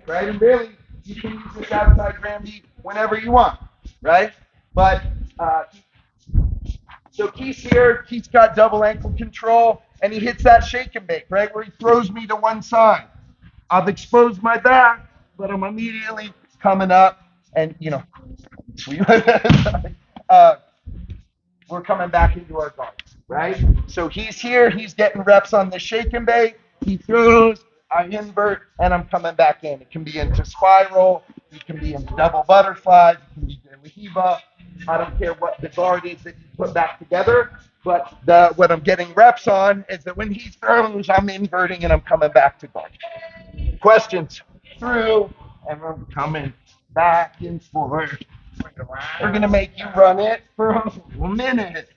right? And really, you can use this outside Granby whenever you want, right? But so Keith's here. Keith's got double ankle control, and he hits that shake and bake, right, where he throws me to one side. I've exposed my back, but I'm immediately coming up, and uh, we're coming back into our guard, right? So he's here, he's getting reps on the shake and bake, he throws, I invert, and I'm coming back in. It can be into spiral, it can be into double butterflies, it can be Lahiva. I don't care what the guard is that you put back together, but what I'm getting reps on is that when he throws, I'm inverting and I'm coming back to guard. Questions? Through, and I'm coming back and forth. We're going to make you run it for a minute.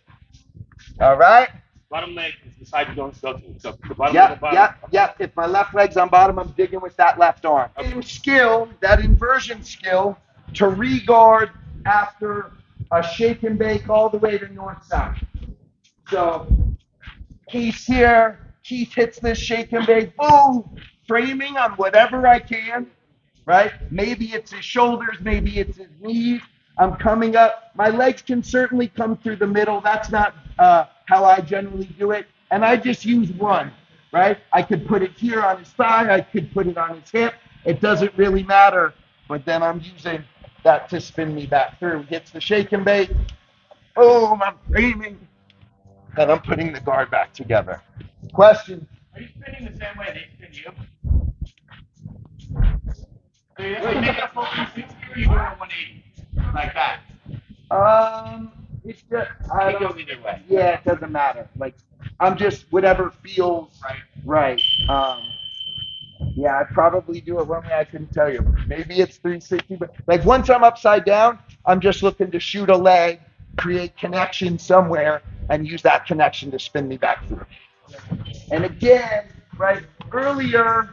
All right? Bottom leg is the side you don't go to. So the bottom Yep, of the bottom. yep, yep. If my left leg's on bottom, I'm digging with that left arm. Same skill, that inversion skill, to regard after a shake and bake all the way to north-south. So Keith's here. Keith hits this shake and bake. Boom! Framing on whatever I can, right? Maybe it's his shoulders, maybe it's his knees. I'm coming up. My legs can certainly come through the middle. That's not how I generally do it. And I just use one, right? I could put it here on his thigh. I could put it on his hip. It doesn't really matter. But then I'm using that to spin me back through. Hits the shake and bake. Boom, I'm framing. And I'm putting the guard back together. Question? Are you spinning the same way they spin you? So you make a full 360 or you do a 180? Like that? It's just It goes either way. Yeah, it doesn't matter. Like I'm just whatever feels right. Yeah, I probably do it one way. I couldn't tell you. Maybe it's 360, but like once I'm upside down, I'm just looking to shoot a leg, create connection somewhere, and use that connection to spin me back through. And again, right earlier,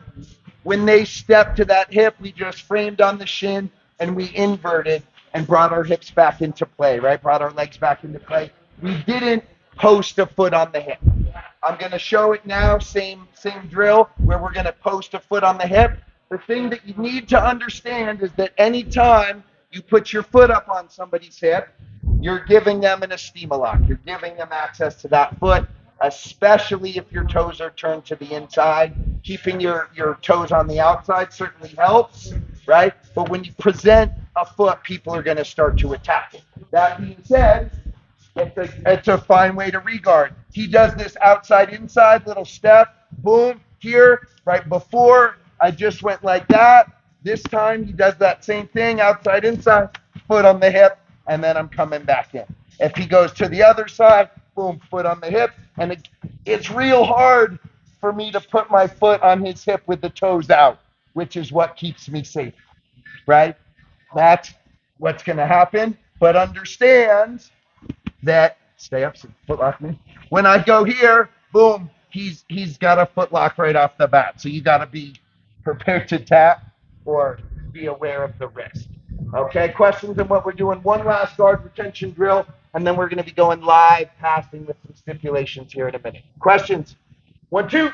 when they stepped to that hip, we just framed on the shin and we inverted and brought our hips back into play, right? Brought our legs back into play. We didn't post a foot on the hip. I'm going to show it now, same drill, where we're going to post a foot on the hip. The thing that you need to understand is that anytime you put your foot up on somebody's hip, you're giving them an estima lock. You're giving them access to that foot, especially if your toes are turned to the inside. Keeping your toes on the outside certainly helps, right? But when you present a foot, people are going to start to attack it. That being said, it's a fine way to regard. He does this outside-inside little step, boom, here, right before I just went like that. This time he does that same thing, outside-inside, foot on the hip, and then I'm coming back in. If he goes to the other side, boom, foot on the hip, and it's real hard for me to put my foot on his hip with the toes out, which is what keeps me safe, right? That's what's going to happen, but understand that stay up, foot lock me. When I go here, boom, he's got a foot lock right off the bat. So you got to be prepared to tap or be aware of the wrist. Okay, questions on what we're doing? One last guard retention drill, and then we're going to be going live passing with some stipulations here in a minute. Questions? 1, 2.